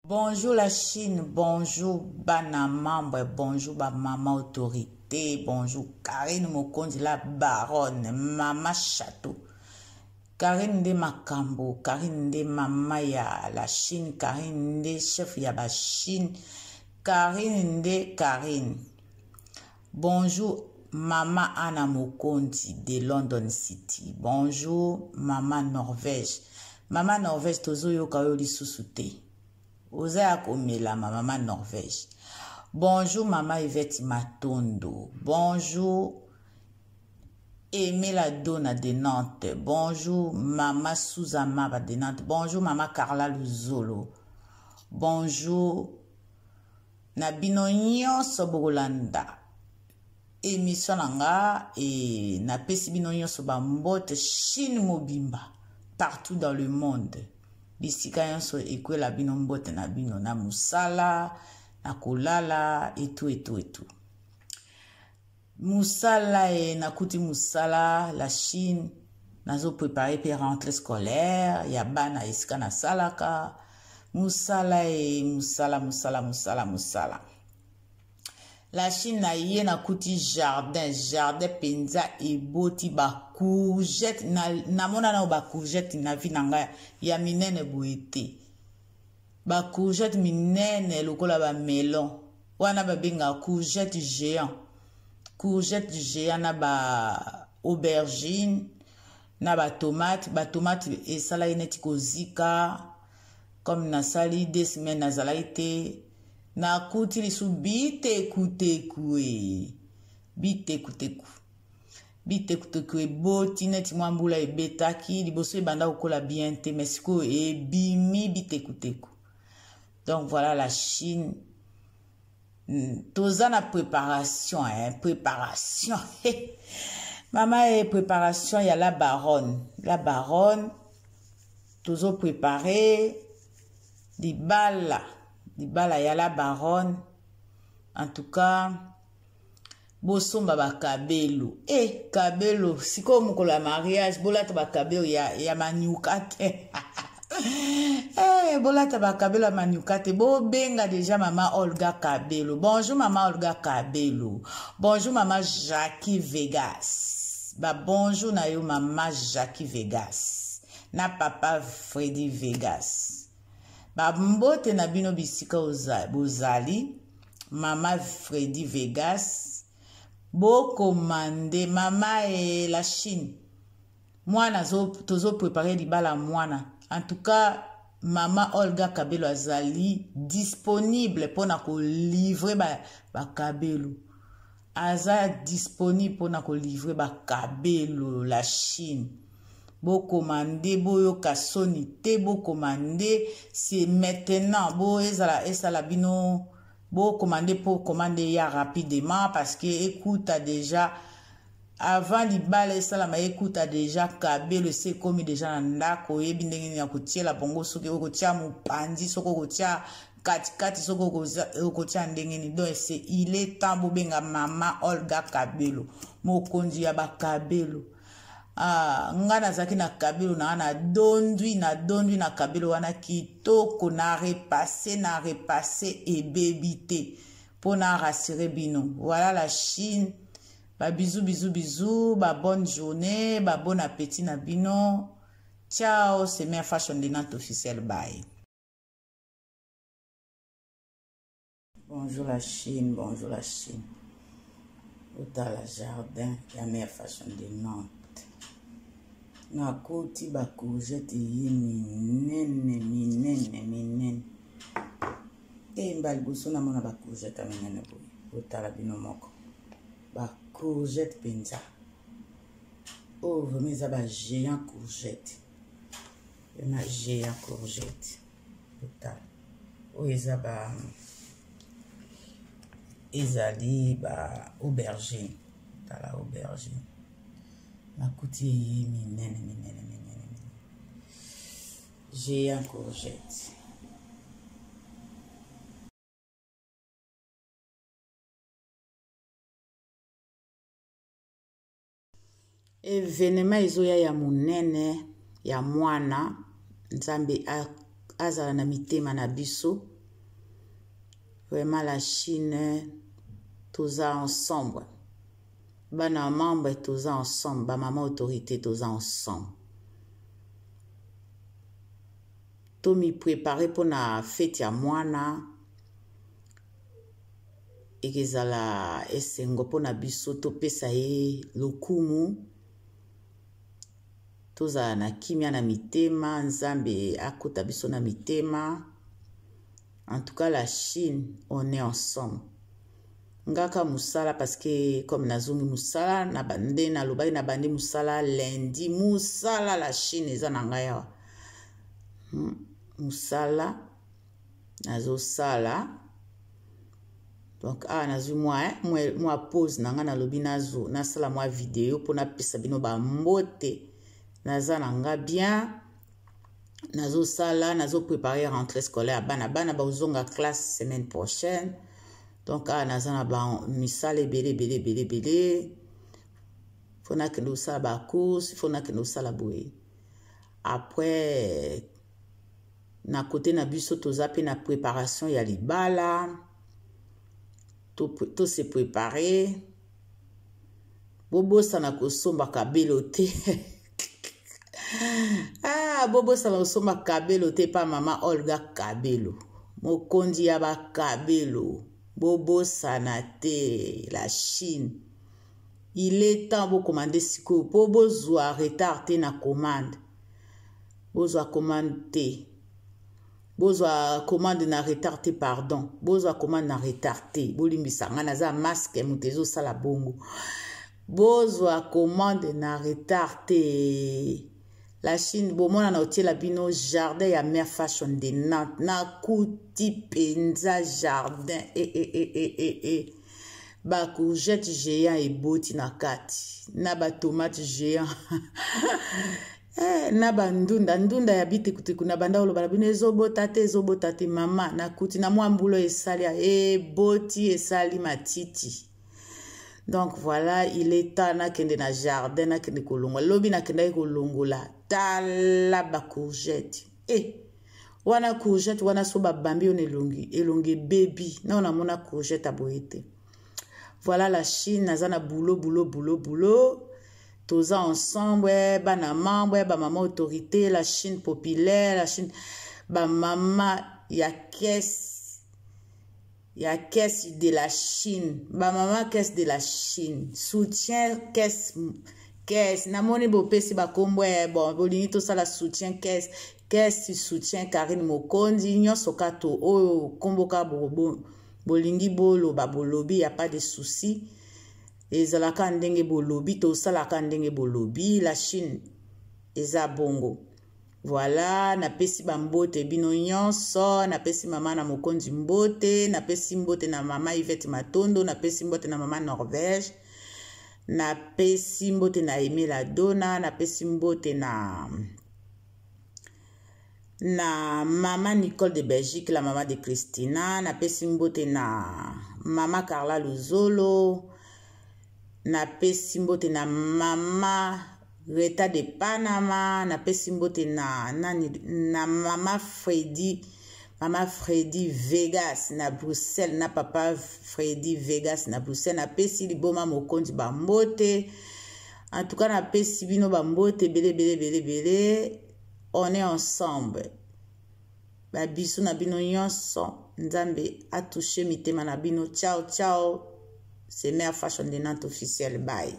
Bonjour la Chine, bonjour bana membre, bonjour ba maman autorité, bonjour Karine Mokondi la baronne, maman château. Karine de Makambo, Karine de mama ya la Chine, Karine de chef ya ba Chine, Karine de Karine. Bonjour maman Anna Mokondi de London City. Bonjour maman Norvège. Maman Norvège tozo yo kayo li susute. Oza komela maman Norvège. Bonjour maman Yvette Matondo. Bonjour Emela Dona de Nantes. Bonjour maman Souzama de Nantes. Bonjour maman Carla Luzolo. Bonjour Nabino nyonso Bolanda. Émission nanga et na pesi bino nyonso ba mbote Chine mobimba partout dans le monde. Bisika yonso ekwe la bino mbote na bino na musala, na kolala, et tout, et tout, et tout. Musala et na kuti musala, la Chine, nazo préparé pour rentrée scolaire, yabana iska na salaka, musala et musala. La Chine na ye na kuti jardin penza e boti ba courgette na mona na ba courgette na vinanga ya minene boete. Ba courgette minene lokola ba melon. Wana ba benga courgette géant. Courgette géant na ba aubergine, na ba tomate e sala ineti kozika comme na sali 2 semaines na zalaite. Na kuti lisu bite kuteku boti neti mwambula ebetaki liboso ebanda kokola bien te mesiko ebimi bite kuteku. Donc voilà la Chine. Toza na préparation préparation. Maman est préparation ya la baronne tozo préparer di bala ya la baronne. En tout cas bosomba ba kabelo kabelo siko mukolo ya mariage bolata ba kabelo ya maniukate. Bolata ba kabelo ya maniukate bo benga déjà maman Olga Kabelo. Bonjour maman Olga Kabelo. Bonjour maman Jackie Vegas. Bonjour na yo maman Jackie Vegas na papa Freddy Vegas. Mbote na bino bisika bozali mama Freddy Vegas bo commande mama et la Chine mwana tozo préparer libala mwana. En tout cas mama Olga Kabelo azali disponible pona ko livrer ba kabelo. Aza disponible pona ko livrer ba kabelo la Chine. Bo commandé, bo yo kasoni te, bo commandé, c'est maintenant, bo ezala bino, bo commandé pour commander ya rapidement parce que écoute déjà, avant l'ibale ezala ma écoute déjà kabelo c'est comme déjà ndako yebi ndenge ya kotia la bongo soki okotia mupandi soko kotia kati soko kotia ndenge ni donc c'est il est temps bo benga mama Olga Kabelo, mokonzi ya ba kabelo. Ngana zaki na kabelo na ana dondwi na kabelo wana kitoko na repasser et bébité pour na rassurer bino. Voilà la Chine. Ba bisous, ba bonne journée, ba bon appétit na bino. Ciao, c'est Mère Fashion de Nantes officiel. Bye. Bonjour la Chine. Ota la jardin, ya Mère Fashion de Nantes. Na koti ba courgette yi minene. Mbali boso na mona ba courgette minene boy. Otala bino moko. Ba courgette penza. Oh, vraiment ça ba géant courgette. Na géant courgette. Otala. Oh, ezaba ezali ba aubergine. Otala aubergine. Na kuti minene. J'ai un courgette. Événement izoya ya munene ya mwana nzambe azala na mitema na biso. Vraiment la Chine toza ensemble. Bana membre toza ensemble, ba maman autorité toza ensemble. To mi préparer pour na fête ya mwana. Ekezala esengo pour na biso to pesa ye lokumu. Toza na kimia na mitema, Nzambe akota biso na mitema. En tout cas, la Chine, on est ensemble. Ngaka musala parce que comme nazungi musala na bande na lobai na bande musala lundi musala la Chine eza na ngaya. Musala nazo sala. Donc nazu moi pause nanga na lobi nazo na sala moi vidéo pour na pesa bino ba mbote. Naza nanga bien. Nazo sala, nazo préparer rentrée scolaire. Bana ba uzonga classe semaine prochaine. Donc naza na ba misale belé. Fona que nous sala ba course, fona que nous sala boé. Après na côté na biso toza pe na préparation ya libala. To se préparer. Bobo sana ko somba kabelo te. Bobo sala osoma kabelo te pa mama Olga Kabelo. Mokondi ya ba Kabelo. Bobo sana te la Chine. Il est temps de commander siko. Bobo zwa retard te na commande. Bozwa commande te. Bozwa commande na retard te pardon. Bozwa commande na retard te. Bolimbisa ngana za masque mutezo sala bongo. Bozwa commande na retard te. La Chine, bon, moi, on a noté la bino jardin ya mère fashion de Nantes. Na kuti penza jardin. Ba courgette géant et boti na kati. Na ba tomate géant. Na ba ndunda ya biti kutiku. Na banda olo balabine ezobotate mama. Na kuti na mwambulo esali ya boti esali matiti. Donc voilà, il est temps na kende na jardin na kende kolongo. Lobi na kende kolongo la. Tala ba courgette. Wana courgette wana so ba bambi on elongi baby. Na on a mona courgette a boete. Voilà la Chine, nazana boulot. Toza ensemble, bana membre, ba maman autorité, la Chine populaire, la Chine ba maman ya caisse de la Chine. Ba maman caisse de la Chine. Soutien caisse namoni bopesi ba kombo bon bolingi to sala soutien caisse soutien Karine Mokondi nyonso kato oyo komboka bolingi bolo ba bolobi y a pas de souci. Ezalaka ndenge bolobi to sala ka ndenge bolobi la Chine eza bongo. Voilà, na pesi ba mbote bino nyonso, na pesi mama na Mokondi mbote, na pesi mbote na mama Yvette Matondo, na pesi mbote na mama Norvège. Na pesi mbote na Aimé la Dona, na pesi mbote na mama Nicole de Belgique, la maman de Christina, na pesi mbote na mama Carla Luzolo, na pesi mbote na mama Reta de Panama, na pesi mbote na mama Freddy Vegas na Bruxelles, na papa Freddy Vegas na Bruxelles, na pesi liboma Mokondi bambote. En tout cas, na pesi bino bambote belé. On est ensemble. Ba bisu na bino nyonso. Nzambe a touché mitema na bino. Ciao. C'est Mère Fashion de Nantes officielle. Bye.